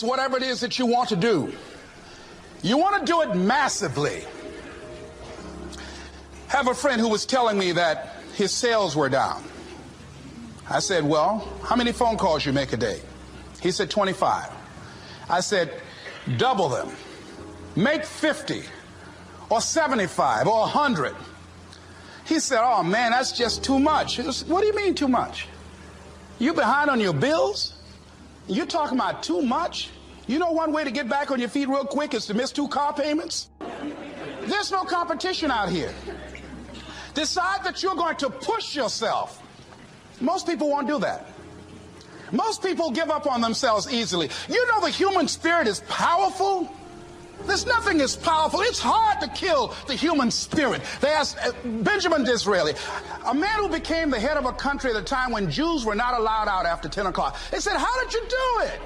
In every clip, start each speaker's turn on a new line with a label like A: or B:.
A: Whatever it is that you want to do, you want to do it massively. I have a friend who was telling me that his sales were down. I said, well, how many phone calls you make a day? He said 25. I said, double them. Make 50 or 75 or 100. He said, oh man, that's just too much. What do you mean too much? You behind on your bills? You're talking about too much? You know one way to get back on your feet real quick is to miss 2 car payments? There's no competition out here. Decide that you're going to push yourself. Most people won't do that. Most people give up on themselves easily. You know the human spirit is powerful. There's nothing as powerful. It's hard to kill the human spirit. They asked Benjamin Disraeli, a man who became the head of a country at a time when Jews were not allowed out after 10 o'clock. They said, how did you do it?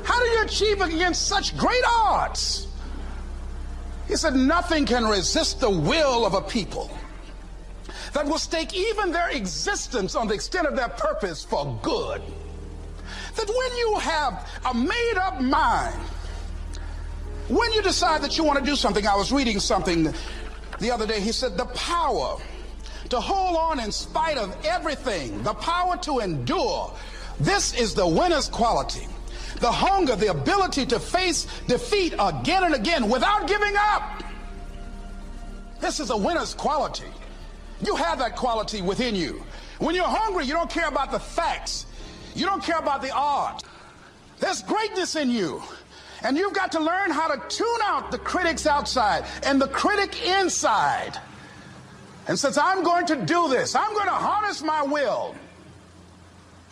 A: How did you achieve it against such great odds? He said, nothing can resist the will of a people that will stake even their existence on the extent of their purpose for good. That when you have a made-up mind, when you decide that you want to do something, I was reading something the other day, he said the power to hold on in spite of everything, the power to endure, this is the winner's quality. The hunger, the ability to face defeat again and again without giving up. This is a winner's quality. You have that quality within you. When you're hungry, you don't care about the facts. You don't care about the odds. There's greatness in you. And you've got to learn how to tune out the critics outside and the critic inside. And since I'm going to do this, I'm going to harness my will.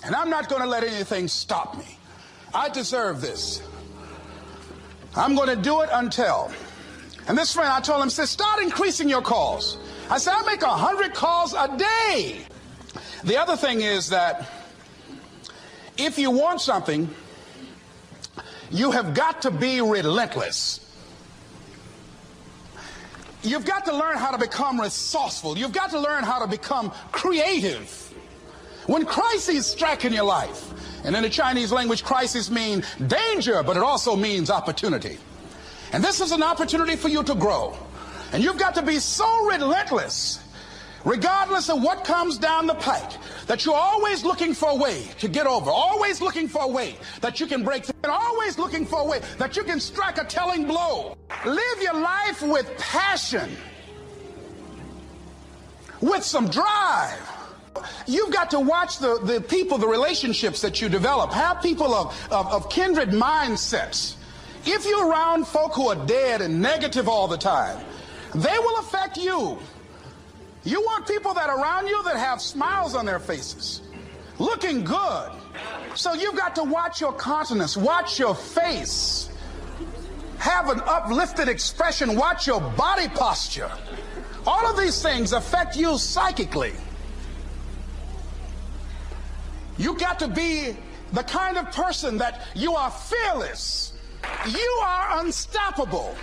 A: And I'm not going to let anything stop me. I deserve this. I'm going to do it until. And this friend, I told him, said, start increasing your calls. I said, I make 100 calls a day. The other thing is that if you want something, you have got to be relentless. You've got to learn how to become resourceful. You've got to learn how to become creative. When crises strike in your life, and in the Chinese language, crises mean danger, but it also means opportunity. And this is an opportunity for you to grow. And you've got to be so relentless, regardless of what comes down the pike, that you're always looking for a way to get over, always looking for a way that you can break through, and always looking for a way that you can strike a telling blow. Live your life with passion, with some drive. You've got to watch the people, the relationships that you develop. Have people of kindred mindsets. If you're around folk who are dead and negative all the time, they will affect you. You want people that are around you that have smiles on their faces, looking good. So you've got to watch your countenance, watch your face, have an uplifted expression, watch your body posture. All of these things affect you psychically. You got to be the kind of person that you are fearless. You are unstoppable.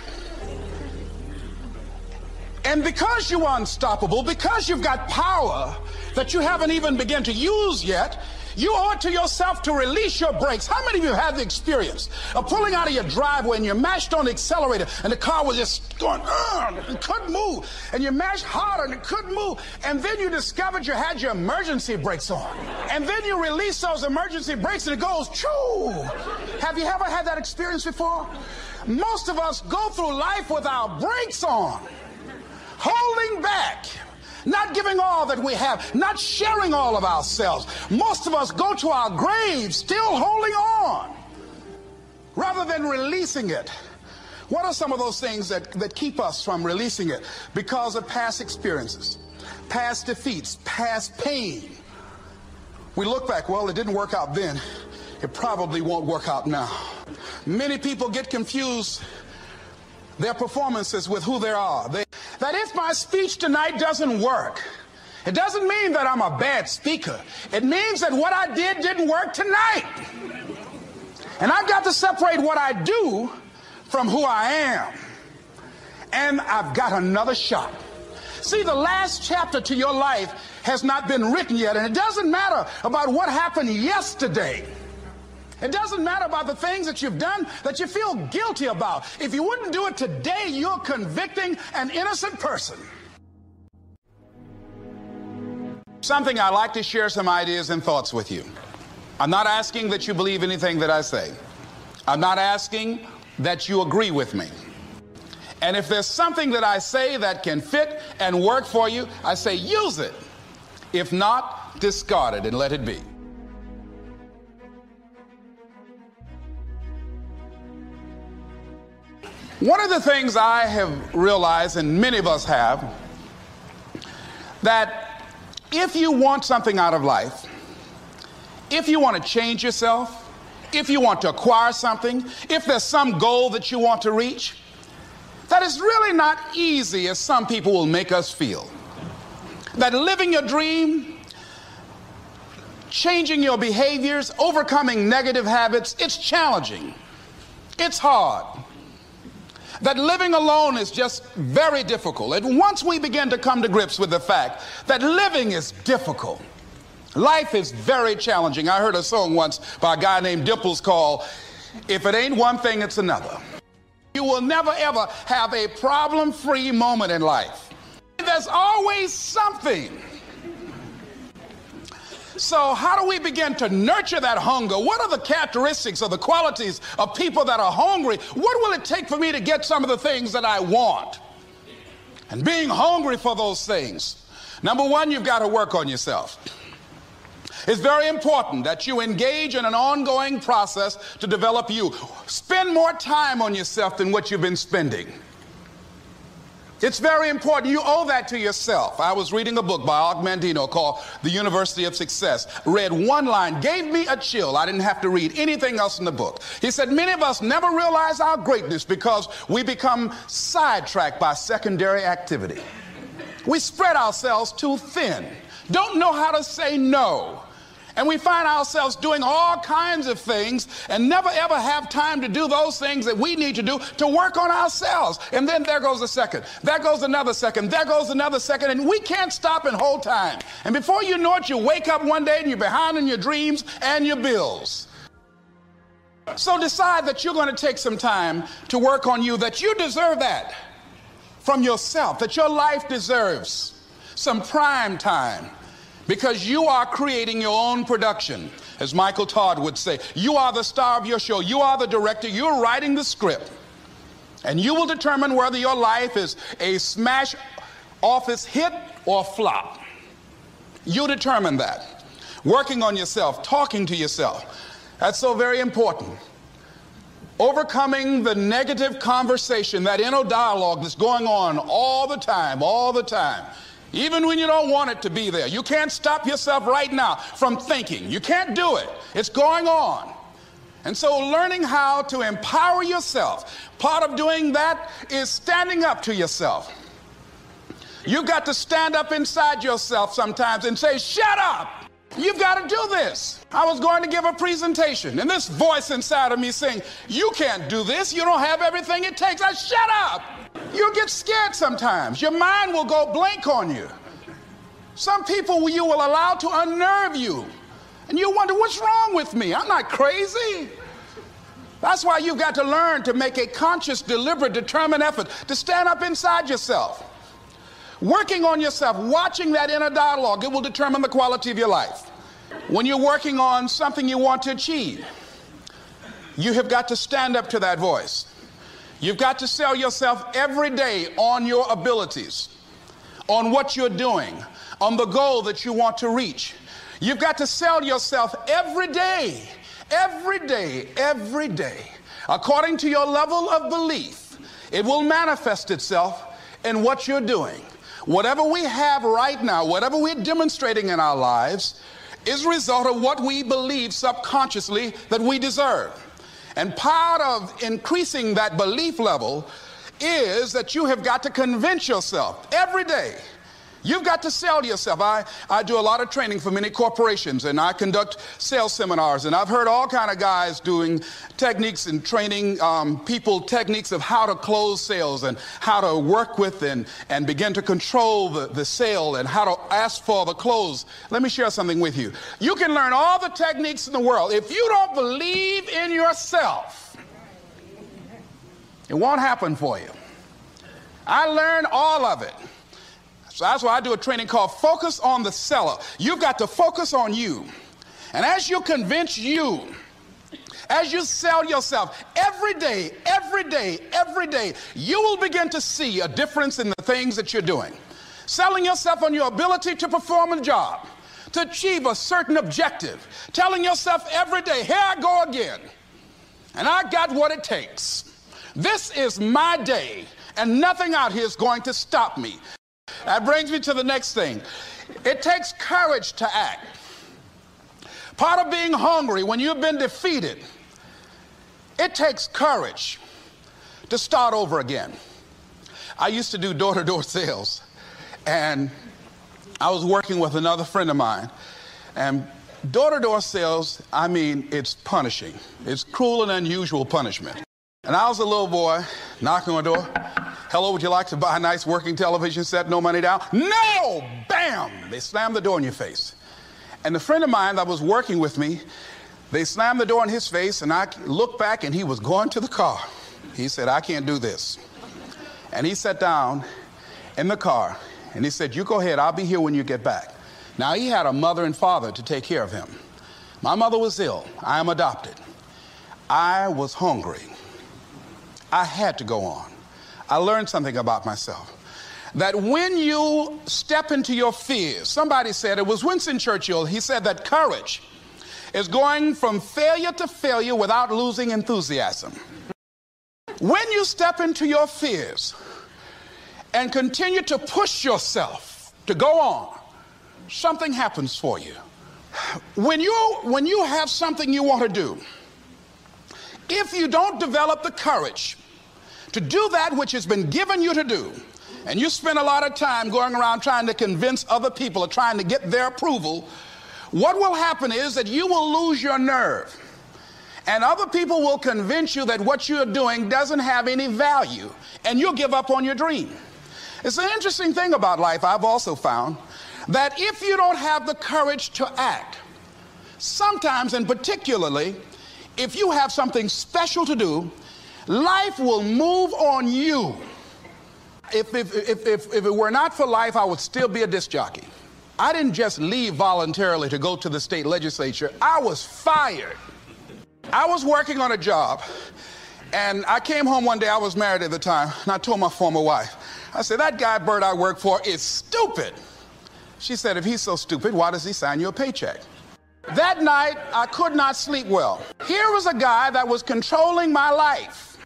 A: And because you are unstoppable, because you've got power that you haven't even begun to use yet, you owe it to yourself to release your brakes. How many of you have the experience of pulling out of your driveway and you mashed on the accelerator and the car was just going, and couldn't move, and you mashed harder and it couldn't move, and then you discovered you had your emergency brakes on, and then you release those emergency brakes and it goes, choo! Have you ever had that experience before? Most of us go through life with our brakes on, holding back, not giving all that we have, not sharing all of ourselves. Most of us go to our graves still holding on rather than releasing it. What are some of those things that keep us from releasing it? Because of past experiences, past defeats, past pain. We look back, well, it didn't work out then. It probably won't work out now. Many people get confused their performances with who they are. That if my speech tonight doesn't work, it doesn't mean that I'm a bad speaker. It means that what I did didn't work tonight. And I've got to separate what I do from who I am. And I've got another shot. See, the last chapter to your life has not been written yet, and it doesn't matter about what happened yesterday. It doesn't matter about the things that you've done that you feel guilty about. If you wouldn't do it today, you're convicting an innocent person. Something I like to share some ideas and thoughts with you. I'm not asking that you believe anything that I say. I'm not asking that you agree with me. And if there's something that I say that can fit and work for you, I say use it. If not, discard it and let it be. One of the things I have realized, and many of us have, that if you want something out of life, if you want to change yourself, if you want to acquire something, if there's some goal that you want to reach, that is really not easy as some people will make us feel. That living your dream, changing your behaviors, overcoming negative habits, it's challenging. It's hard. That living alone is just very difficult. And once we begin to come to grips with the fact that living is difficult, life is very challenging. I heard a song once by a guy named Dimples called, "If it ain't one thing, it's another." You will never ever have a problem-free moment in life. There's always something. So how do we begin to nurture that hunger? What are the characteristics or the qualities of people that are hungry? What will it take for me to get some of the things that I want? And being hungry for those things. Number one, you've got to work on yourself. It's very important that you engage in an ongoing process to develop you. Spend more time on yourself than what you've been spending. It's very important. You owe that to yourself. I was reading a book by Og Mandino called The University of Success. Read one line, gave me a chill. I didn't have to read anything else in the book. He said, many of us never realize our greatness because we become sidetracked by secondary activity. We spread ourselves too thin, don't know how to say no. And we find ourselves doing all kinds of things and never ever have time to do those things that we need to do to work on ourselves. And then there goes a second, there goes another second, there goes another second, and we can't stop and hold time. And before you know it, you wake up one day and you're behind on your dreams and your bills. So decide that you're going to take some time to work on you, that you deserve that from yourself, that your life deserves some prime time. Because you are creating your own production. As Michael Todd would say, you are the star of your show. You are the director. You're writing the script. And you will determine whether your life is a smash office hit or flop. You determine that. Working on yourself, talking to yourself. That's so very important. Overcoming the negative conversation, that inner dialogue that's going on all the time, even when you don't want it to be there. You can't stop yourself right now from thinking. You can't do it. It's going on. And so learning how to empower yourself, part of doing that is standing up to yourself. You've got to stand up inside yourself sometimes and say, shut up. You've got to do this. I was going to give a presentation, and this voice inside of me saying, you can't do this. You don't have everything it takes. Shut up. You'll get scared sometimes. Your mind will go blank on you. Some people you will allow to unnerve you. And you wonder, what's wrong with me? I'm not crazy. That's why you've got to learn to make a conscious, deliberate, determined effort to stand up inside yourself. Working on yourself, watching that inner dialogue, it will determine the quality of your life. When you're working on something you want to achieve, you have got to stand up to that voice. You've got to sell yourself every day on your abilities, on what you're doing, on the goal that you want to reach. You've got to sell yourself every day, according to your level of belief. It will manifest itself in what you're doing. Whatever we have right now, whatever we're demonstrating in our lives, is a result of what we believe subconsciously that we deserve. And part of increasing that belief level is that you have got to convince yourself every day You've got to sell yourself. I do a lot of training for many corporations, and I conduct sales seminars, and I've heard all kind of guys doing techniques and training people techniques of how to close sales and how to work with and begin to control the sale and how to ask for the close. Let me share something with you. You can learn all the techniques in the world. If you don't believe in yourself, it won't happen for you. I learned all of it. So that's why I do a training called Focus on the Seller. You've got to focus on you. And as you convince you, as you sell yourself every day, you will begin to see a difference in the things that you're doing. Selling yourself on your ability to perform a job, to achieve a certain objective. Telling yourself every day, here I go again. And I got what it takes. This is my day, and nothing out here is going to stop me. That brings me to the next thing. It takes courage to act. Part of being hungry when you've been defeated, it takes courage to start over again. I used to do door-to-door sales, and I was working with another friend of mine, and door-to-door sales, I mean, it's punishing. It's cruel and unusual punishment. And I was a little boy knocking on the door. Hello, would you like to buy a nice working television set? No money down? No! Bam! They slammed the door in your face. And the friend of mine that was working with me, they slammed the door in his face, and I looked back, and he was going to the car. He said, I can't do this. And he sat down in the car, and he said, you go ahead, I'll be here when you get back. Now, he had a mother and father to take care of him. My mother was ill. I am adopted. I was hungry. I had to go on. I learned something about myself. That when you step into your fears, somebody said, it was Winston Churchill, he said that courage is going from failure to failure without losing enthusiasm. When you step into your fears and continue to push yourself to go on, something happens for you. When you have something you want to do, if you don't develop the courage to do that which has been given you to do, and you spend a lot of time going around trying to convince other people or trying to get their approval, what will happen is that you will lose your nerve. And other people will convince you that what you're doing doesn't have any value, and you'll give up on your dream. It's an interesting thing about life, I've also found, that if you don't have the courage to act, sometimes and particularly, if you have something special to do, life will move on you. If it were not for life, I would still be a disc jockey. I didn't just leave voluntarily to go to the state legislature. I was fired. I was working on a job, and I came home one day. I was married at the time, and I told my former wife, I said, that guy Bert I work for is stupid. She said, if he's so stupid, why does he sign you a paycheck? That night, I could not sleep well. Here was a guy that was controlling my life.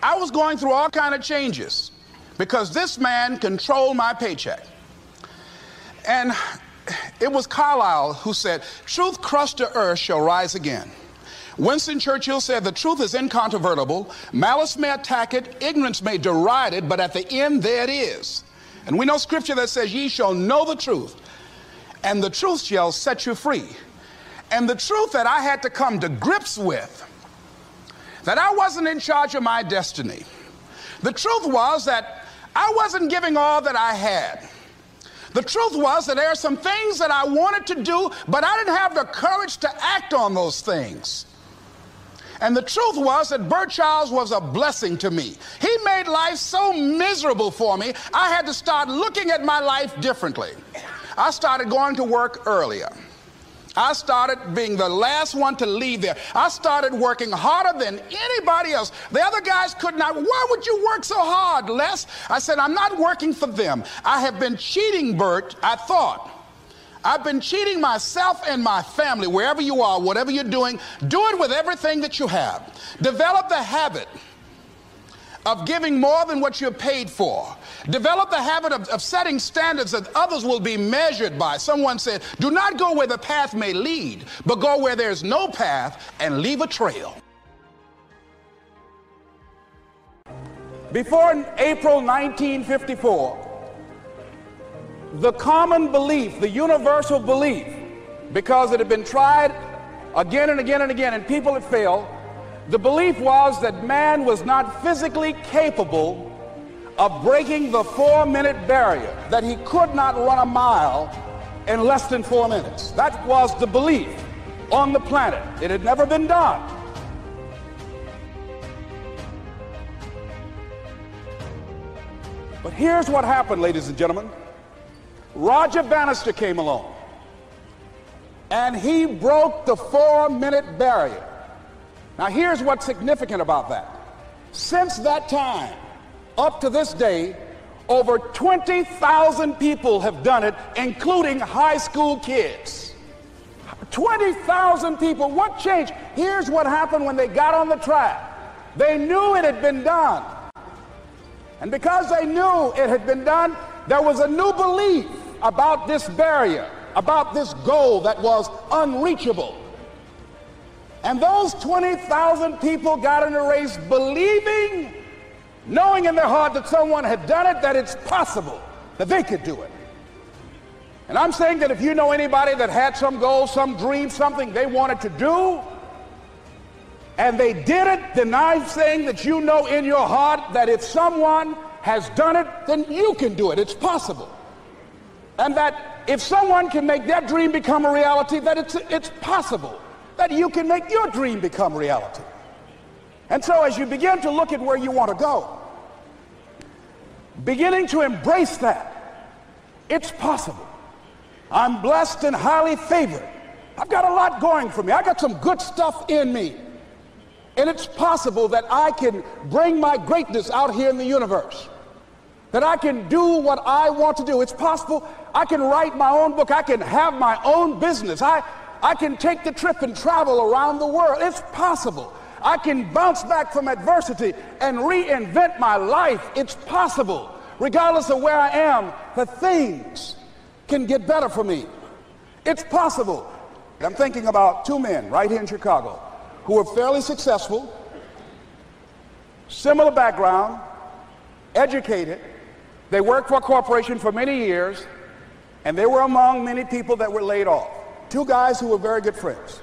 A: I was going through all kinds of changes because this man controlled my paycheck. And it was Carlyle who said, truth crushed to earth shall rise again. Winston Churchill said, the truth is incontrovertible. Malice may attack it, ignorance may deride it, but at the end there it is. And we know scripture that says, ye shall know the truth, and the truth shall set you free. And the truth that I had to come to grips with, that I wasn't in charge of my destiny. The truth was that I wasn't giving all that I had. The truth was that there are some things that I wanted to do, but I didn't have the courage to act on those things. And the truth was that Bert Childs was a blessing to me. He made life so miserable for me, I had to start looking at my life differently. I started going to work earlier. I started being the last one to leave there. I started working harder than anybody else. The other guys could not. Why would you work so hard, Les? I said, I'm not working for them. I have been cheating, Bert, I thought. I've been cheating myself and my family. Wherever you are, whatever you're doing, do it with everything that you have. Develop the habit of giving more than what you're paid for. Develop the habit of setting standards that others will be measured by. Someone said, do not go where the path may lead, but go where there's no path and leave a trail. Before April 1954,
B: The common belief, the universal belief, because it had been tried again and again and again, and people had failed, the belief was that man was not physically capable of breaking the 4-minute barrier, that he could not run a mile in less than 4 minutes. That was the belief on the planet. It had never been done. But here's what happened, ladies and gentlemen. Roger Bannister came along, and he broke the 4-minute barrier. Now here's what's significant about that. Since that time, up to this day, over 20,000 people have done it, including high school kids. 20,000 people. What changed? Here's what happened when they got on the track. They knew it had been done. And because they knew it had been done, there was a new belief about this barrier, about this goal that was unreachable. And those 20,000 people got in a race believing, knowing in their heart that someone had done it, that it's possible, that they could do it. And I'm saying that if you know anybody that had some goal, some dream, something they wanted to do, and they did it, then I'm saying that you know in your heart that if someone has done it, then you can do it. It's possible. And that if someone can make their dream become a reality, that it's possible that you can make your dream become reality. And so as you begin to look at where you want to go, beginning to embrace that, it's possible. I'm blessed and highly favored. I've got a lot going for me. I got some good stuff in me. And it's possible that I can bring my greatness out here in the universe. That I can do what I want to do. It's possible I can write my own book. I can have my own business. I can take the trip and travel around the world. It's possible. I can bounce back from adversity and reinvent my life. It's possible. Regardless of where I am, that things can get better for me. It's possible. I'm thinking about two men right here in Chicago who were fairly successful, similar background, educated. They worked for a corporation for many years, and they were among many people that were laid off. Two guys who were very good friends.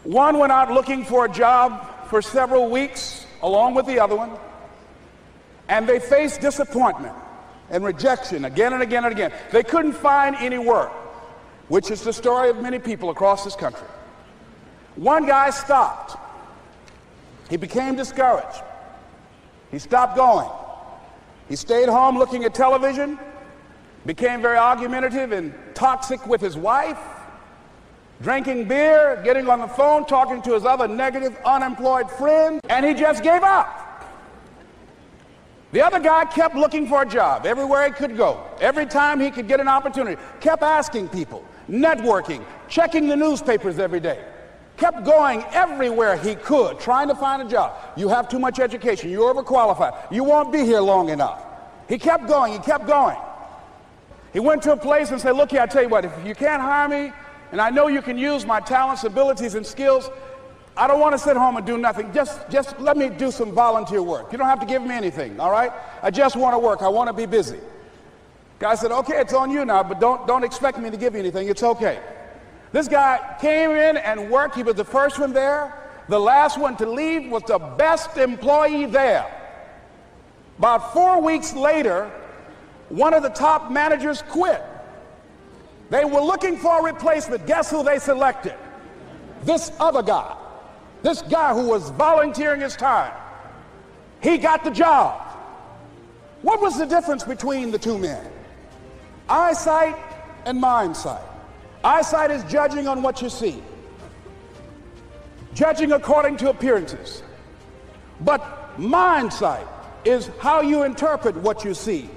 B: One went out looking for a job for several weeks along with the other one, and they faced disappointment and rejection again and again and again. They couldn't find any work, which is the story of many people across this country. One guy stopped. He became discouraged. He stopped going. He stayed home looking at television, became very argumentative and toxic with his wife, drinking beer, getting on the phone, talking to his other negative, unemployed friend, and he just gave up. The other guy kept looking for a job everywhere he could go. Every time he could get an opportunity, kept asking people, networking, checking the newspapers every day. Kept going everywhere he could, trying to find a job. You have too much education. You're overqualified. You won't be here long enough. He kept going. He kept going. He went to a place and said, look here, I tell you what, if you can't hire me, and I know you can use my talents, abilities, and skills, I don't want to sit home and do nothing. Just let me do some volunteer work. You don't have to give me anything, all right? I just want to work. I want to be busy. Guy said, okay, it's on you now, but don't expect me to give you anything. It's okay. This guy came in and worked. He was the first one there. The last one to leave was the best employee there. About 4 weeks later, one of the top managers quit. They were looking for a replacement. Guess who they selected? This other guy. This guy who was volunteering his time. He got the job. What was the difference between the two men? Eyesight and mindsight. Eyesight is judging on what you see, judging according to appearances. But mindsight is how you interpret what you see.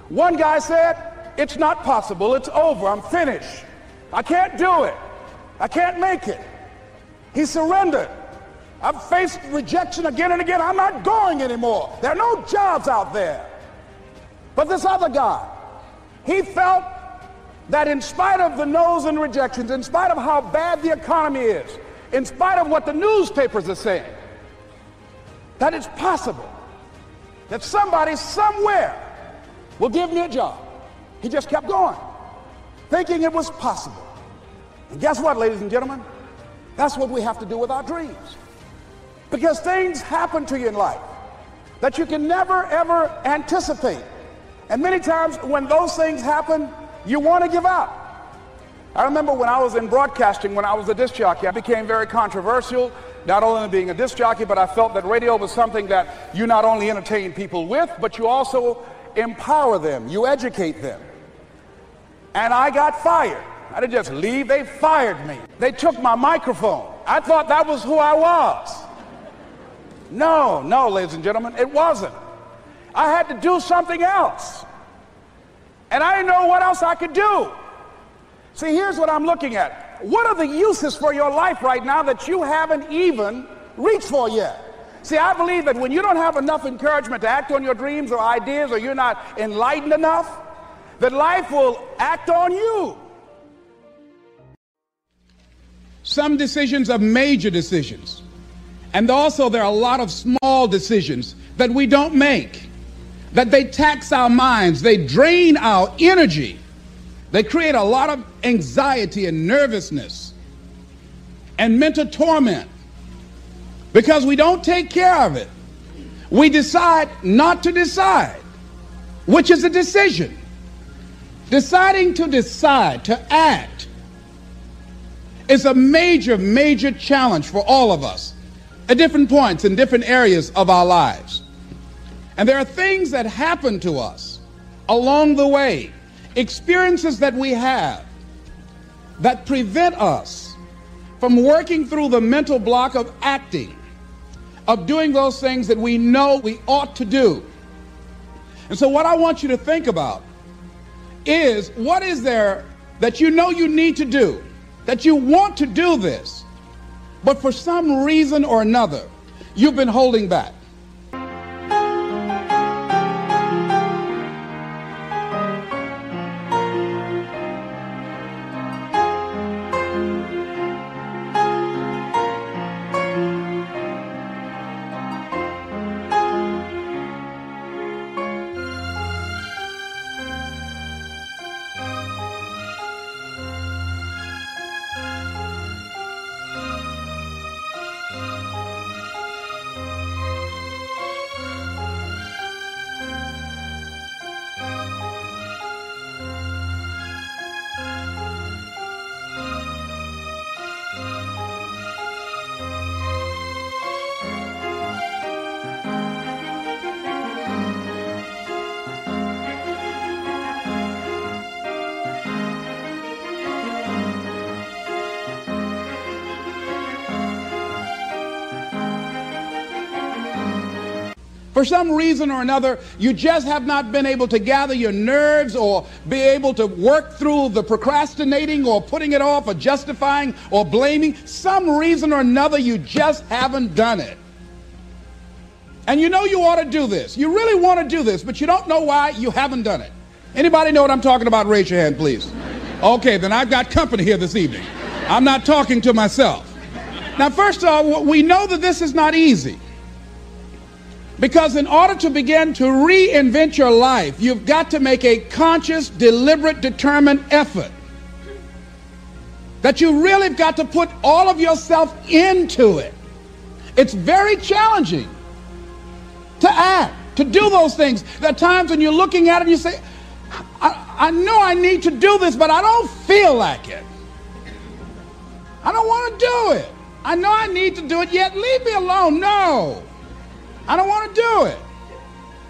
B: One guy said, it's not possible, it's over, I'm finished. I can't do it. I can't make it. He surrendered. I've faced rejection again and again. I'm not going anymore. There are no jobs out there. But this other guy, he felt that in spite of the no's and rejections, in spite of how bad the economy is, in spite of what the newspapers are saying, that it's possible that somebody somewhere will give me a job. He just kept going, thinking it was possible. And guess what, ladies and gentlemen? That's what we have to do with our dreams. Because things happen to you in life that you can never, ever anticipate. And many times when those things happen, you want to give up. I remember when I was in broadcasting, when I was a disc jockey, I became very controversial, not only being a disc jockey, but I felt that radio was something that you not only entertain people with, but you also empower them, you educate them. And I got fired. I didn't just leave, they fired me. They took my microphone. I thought that was who I was. No, ladies and gentlemen, it wasn't. I had to do something else. And I didn't know what else I could do. See, here's what I'm looking at. What are the uses for your life right now that you haven't even reached for yet? See, I believe that when you don't have enough encouragement to act on your dreams or ideas, or you're not enlightened enough, that life will act on you.
A: Some decisions are major decisions. And also there are a lot of small decisions that we don't make, that they tax our minds, they drain our energy. They create a lot of anxiety and nervousness and mental torment because we don't take care of it. We decide not to decide, which is a decision. Deciding to decide, to act, is a major, major challenge for all of us at different points in different areas of our lives. And there are things that happen to us along the way, experiences that we have that prevent us from working through the mental block of acting, of doing those things that we know we ought to do. And so what I want you to think about is, what is there that you know you need to do, that you want to do this, but for some reason or another, you've been holding back? For some reason or another, you just have not been able to gather your nerves or be able to work through the procrastinating or putting it off or justifying or blaming. Some reason or another, you just haven't done it. And you know you ought to do this. You really want to do this, but you don't know why you haven't done it. Anybody know what I'm talking about? Raise your hand, please. Okay, then I've got company here this evening. I'm not talking to myself. Now, first of all, we know that this is not easy. Because in order to begin to reinvent your life, you've got to make a conscious, deliberate, determined effort. That you really have got to put all of yourself into it. It's very challenging to act, to do those things. There are times when you're looking at it and you say, I know I need to do this, but I don't feel like it. I don't want to do it. I know I need to do it, yet leave me alone. No. I don't want to do it.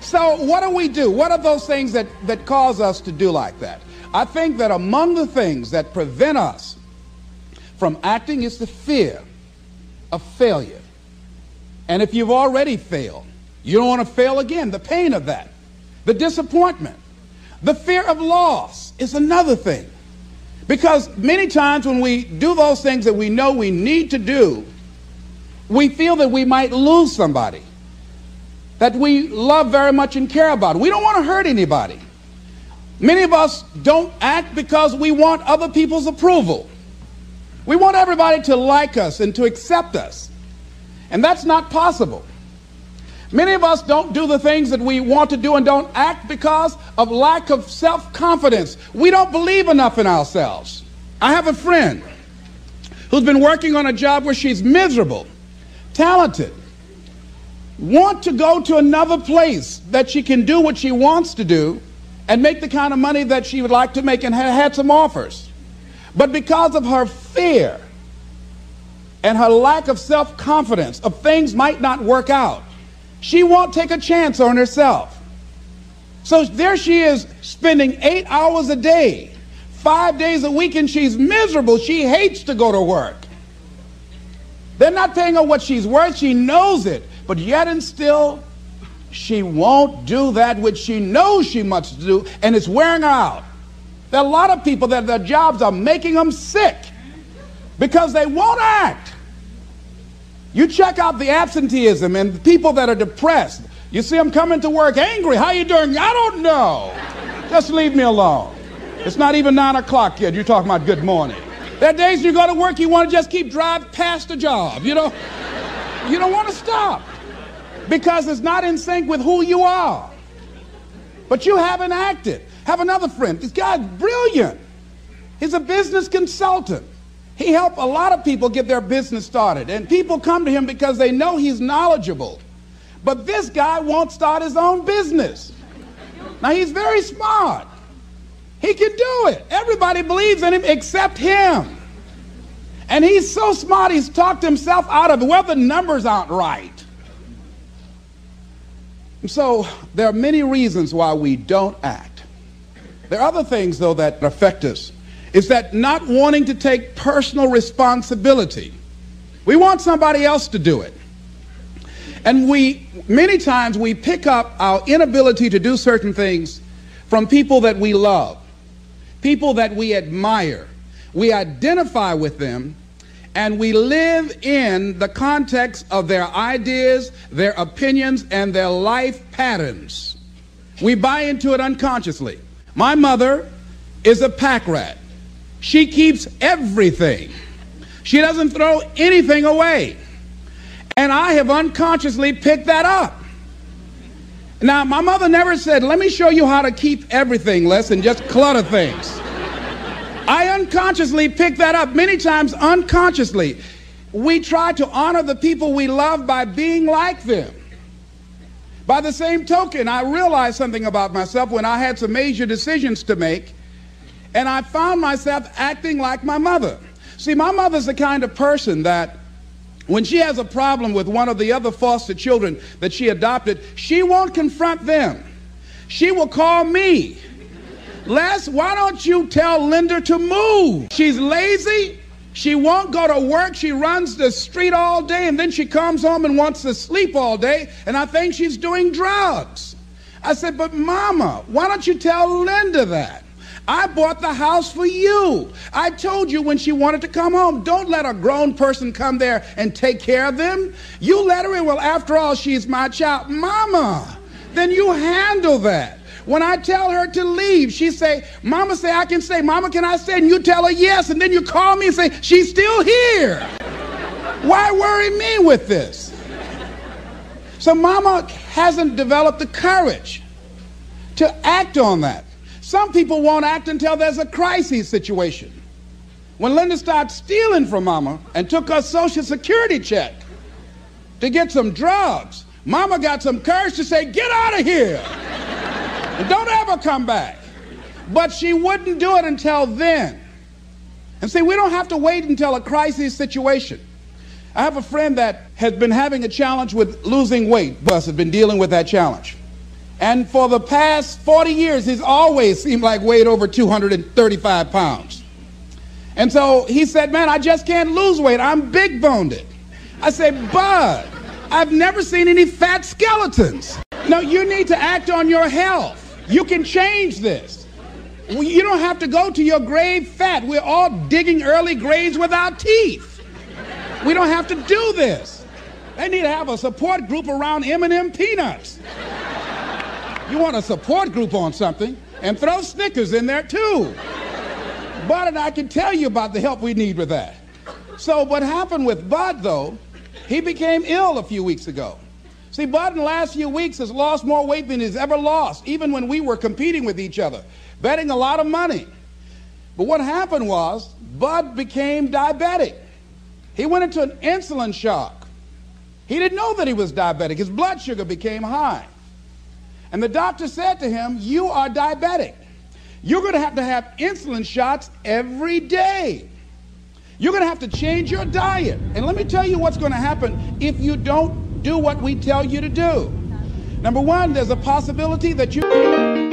A: So what do we do? What are those things that cause us to do like that? I think that among the things that prevent us from acting is the fear of failure. And if you've already failed, you don't want to fail again. The pain of that, the disappointment, the fear of loss is another thing. Because many times when we do those things that we know we need to do, we feel that we might lose somebody that we love very much and care about. We don't want to hurt anybody. Many of us don't act because we want other people's approval. We want everybody to like us and to accept us. And that's not possible.
B: Many of us don't do the things that we want to do and don't act because of lack of self-confidence. We don't believe enough in ourselves. I have a friend who's been working on a job where she's miserable, talented, want to go to another place that she can do what she wants to do and make the kind of money that she would like to make, and had some offers. But because of her fear and her lack of self-confidence of things might not work out, she won't take a chance on herself. So there she is, spending 8 hours a day, 5 days a week, and she's miserable. She hates to go to work. They're not paying her what she's worth. She knows it. But yet and still, she won't do that which she knows she must do, and it's wearing her out. There are a lot of people that their jobs are making them sick because they won't act. You check out the absenteeism and the people that are depressed. You see them coming to work angry. How you doing? I don't know. Just leave me alone. It's not even 9 o'clock yet. You're talking about good morning. There are days you go to work, you want to just keep driving past the job. You don't want to stop because it's not in sync with who you are. But you haven't acted. Have another friend. This guy's brilliant. He's a business consultant. He helped a lot of people get their business started, and people come to him because they know he's knowledgeable. But this guy won't start his own business. Now, he's very smart. He can do it. Everybody believes in him except him. And he's so smart, he's talked himself out of it. Well, the numbers aren't right. And so there are many reasons why we don't act. There are other things, though, that affect us. Is that not wanting to take personal responsibility. We want somebody else to do it. And many times we pick up our inability to do certain things from people that we love, people that we admire. We identify with them, and we live in the context of their ideas, their opinions, and their life patterns. We buy into it unconsciously. My mother is a pack rat. She keeps everything. She doesn't throw anything away. And I have unconsciously picked that up. Now, my mother never said, let me show you how to keep everything, Les, and just clutter things. I unconsciously picked that up, many times unconsciously. We try to honor the people we love by being like them. By the same token, I realized something about myself when I had some major decisions to make, and I found myself acting like my mother. See, my mother's the kind of person that when she has a problem with one of the other foster children that she adopted, she won't confront them. She will call me. Les, why don't you tell Linda to move? She's lazy. She won't go to work. She runs the street all day, and then she comes home and wants to sleep all day, and I think she's doing drugs. I said, but Mama, why don't you tell Linda that? I bought the house for you. I told you when she wanted to come home, don't let a grown person come there and take care of them. You let her in. Well, after all, she's my child. Mama, then you handle that. When I tell her to leave, she say, Mama say I can stay. Mama, can I stay? And you tell her yes, and then you call me and say, she's still here. Why worry me with this? So Mama hasn't developed the courage to act on that. Some people won't act until there's a crisis situation. When Linda started stealing from Mama and took her Social Security check to get some drugs, Mama got some courage to say, get out of here and don't ever come back. But she wouldn't do it until then. And see, we don't have to wait until a crisis situation. I have a friend that has been having a challenge with losing weight. Bus has been dealing with that challenge. And for the past 40 years, he's always seemed like weighed over 235 pounds. And so he said, man, I just can't lose weight. I'm big-boned. I said, Bud, I've never seen any fat skeletons. No, you need to act on your health. You can change this. You don't have to go to your grave fat. We're all digging early graves with our teeth. We don't have to do this. They need to have a support group around M&M peanuts. You want a support group on something, and throw Snickers in there too. Bud and I can tell you about the help we need with that. So what happened with Bud, though, he became ill a few weeks ago. See, Bud in the last few weeks has lost more weight than he's ever lost, even when we were competing with each other, betting a lot of money. But what happened was, Bud became diabetic. He went into an insulin shock. He didn't know that he was diabetic. His blood sugar became high. And the doctor said to him, you are diabetic. You're going to have insulin shots every day. You're going to have to change your diet. And let me tell you what's going to happen if you don't do what we tell you to do. Number one, there's a possibility that you...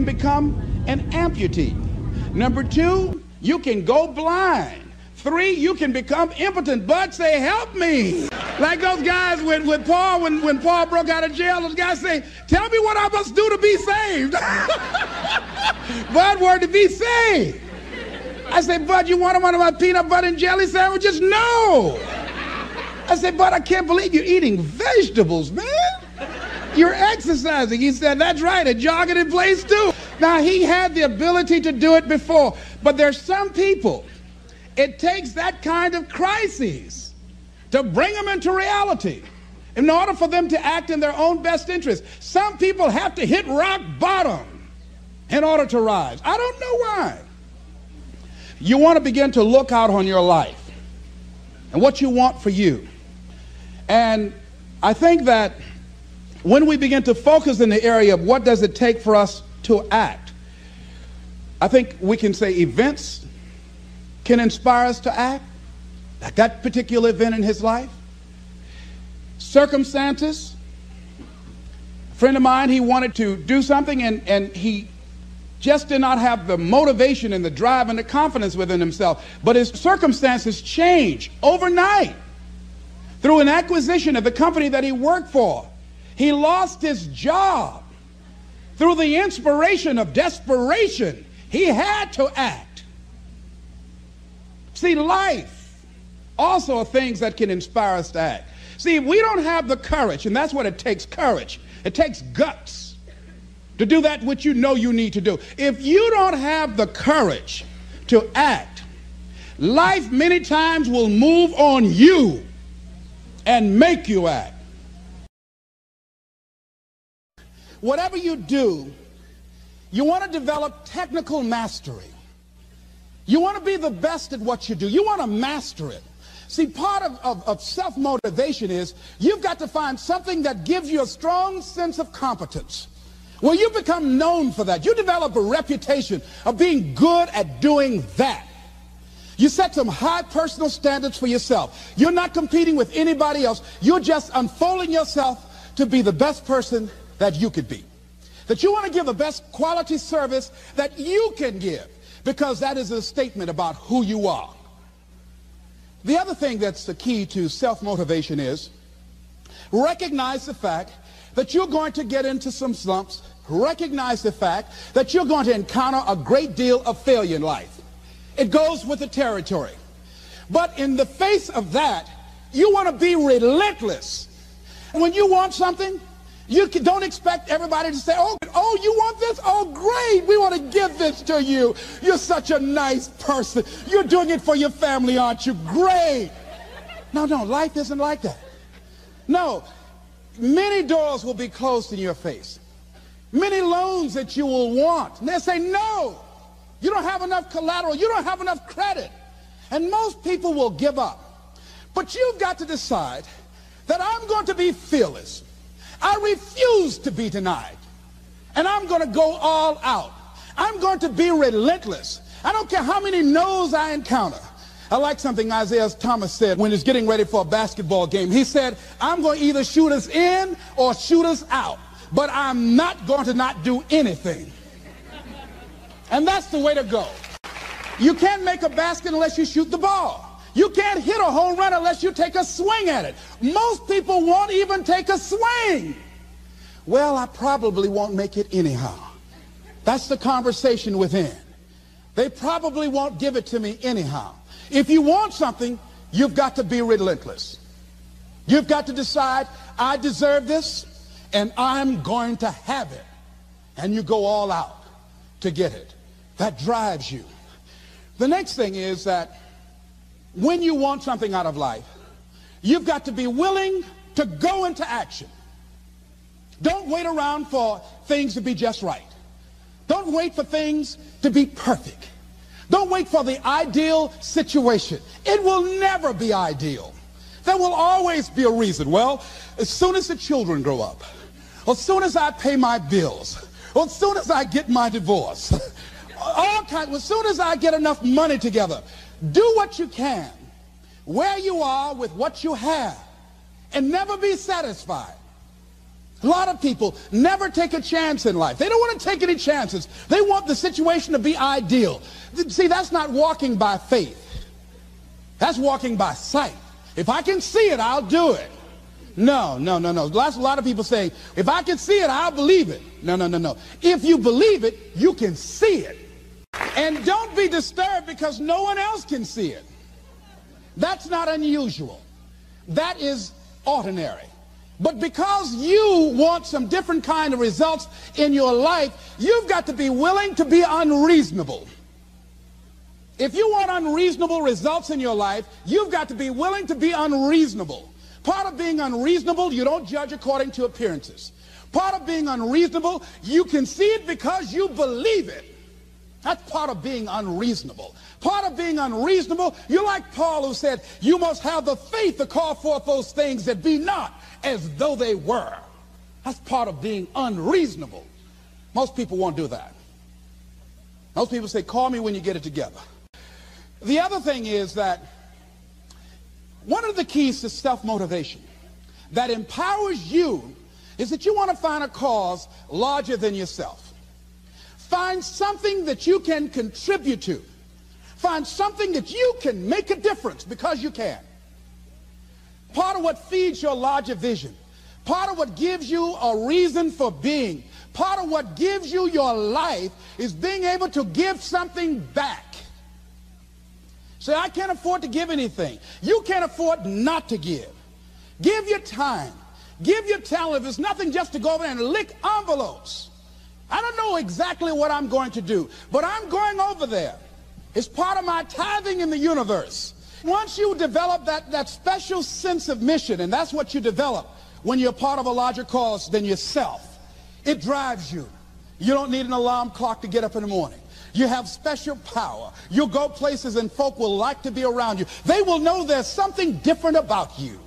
B: become an amputee. Number two, you can go blind. Three, you can become impotent. Bud say, help me. Like those guys with Paul, when Paul broke out of jail, those guys say, tell me what I must do to be saved. Bud wanted to be saved. I said, Bud, you want one of my peanut butter and jelly sandwiches? No. I said, Bud, I can't believe you're eating vegetables, man. You're exercising. He said, that's right, and jogging in place too. Now, he had the ability to do it before, but there's some people, it takes that kind of crisis to bring them into reality in order for them to act in their own best interest. Some people have to hit rock bottom in order to rise. I don't know why. You want to begin to look out on your life and what you want for you. And I think that when we begin to focus in the area of what does it take for us to act, I think we can say events can inspire us to act, like that particular event in his life. Circumstances. A friend of mine, he wanted to do something and he just did not have the motivation and the drive and the confidence within himself. But his circumstances changed overnight through an acquisition of the company that he worked for. He lost his job. Through the inspiration of desperation, he had to act. See, life also are things that can inspire us to act. See, if we don't have the courage, and that's what it takes, courage. It takes guts to do that which you know you need to do. If you don't have the courage to act, life many times will move on you and make you act. Whatever you do, you want to develop technical mastery. You want to be the best at what you do. You want to master it. See, part of self-motivation is you've got to find something that gives you a strong sense of competence. Well, you become known for that. You develop a reputation of being good at doing that. You set some high personal standards for yourself. You're not competing with anybody else. You're just unfolding yourself to be the best person that you could be. That you want to give the best quality service that you can give, because that is a statement about who you are. The other thing that's the key to self-motivation is recognize the fact that you're going to get into some slumps. Recognize the fact that you're going to encounter a great deal of failure in life. It goes with the territory. But in the face of that, you want to be relentless. When you want something, you don't expect everybody to say, oh, you want this? Oh, great. We want to give this to you. You're such a nice person. You're doing it for your family, aren't you? Great. No, life isn't like that. No, many doors will be closed in your face. Many loans that you will want. And they'll say, no, you don't have enough collateral. You don't have enough credit. And most people will give up. But you've got to decide that I'm going to be fearless. I refuse to be denied. And I'm going to go all out. I'm going to be relentless. I don't care how many no's I encounter. I like something Isaiah Thomas said when he's getting ready for a basketball game. He said, I'm going to either shoot us in or shoot us out, but I'm not going to not do anything. And that's the way to go. You can't make a basket unless you shoot the ball. You can't hit a home run unless you take a swing at it. Most people won't even take a swing. Well, I probably won't make it anyhow. That's the conversation within. They probably won't give it to me anyhow. If you want something, you've got to be relentless. You've got to decide, I deserve this, and I'm going to have it. And you go all out to get it. That drives you. The next thing is that when you want something out of life, you've got to be willing to go into action. Don't wait around for things to be just right. Don't wait for things to be perfect. Don't wait for the ideal situation. It will never be ideal. There will always be a reason. Well, as soon as the children grow up, or as soon as I pay my bills, or as soon as I get my divorce, as soon as I get enough money together, do what you can, where you are with what you have, and never be satisfied. A lot of people never take a chance in life. They don't want to take any chances. They want the situation to be ideal. See, that's not walking by faith. That's walking by sight. If I can see it, I'll do it. No. That's a lot of people saying, if I can see it, I'll believe it. No. If you believe it, you can see it. And don't be disturbed because no one else can see it. That's not unusual. That is ordinary. But because you want some different kind of results in your life, you've got to be willing to be unreasonable. If you want unreasonable results in your life, you've got to be willing to be unreasonable. Part of being unreasonable, you don't judge according to appearances. Part of being unreasonable, you can see it because you believe it. That's part of being unreasonable. Part of being unreasonable, you're like Paul who said, you must have the faith to call forth those things that be not as though they were. That's part of being unreasonable. Most people won't do that. Most people say, call me when you get it together. The other thing is that one of the keys to self-motivation that empowers you is that you want to find a cause larger than yourself. Find something that you can contribute to. Find something that you can make a difference because you can. Part of what feeds your larger vision, part of what gives you a reason for being, part of what gives you your life is being able to give something back. Say, I can't afford to give anything. You can't afford not to give. Give your time. Give your talent. If it's nothing, just to go over there and lick envelopes. I don't know exactly what I'm going to do, but I'm going over there. It's part of my tithing in the universe. Once you develop that special sense of mission, and that's what you develop when you're part of a larger cause than yourself, it drives you. You don't need an alarm clock to get up in the morning. You have special power. You'll go places and folk will like to be around you. They will know there's something different about you.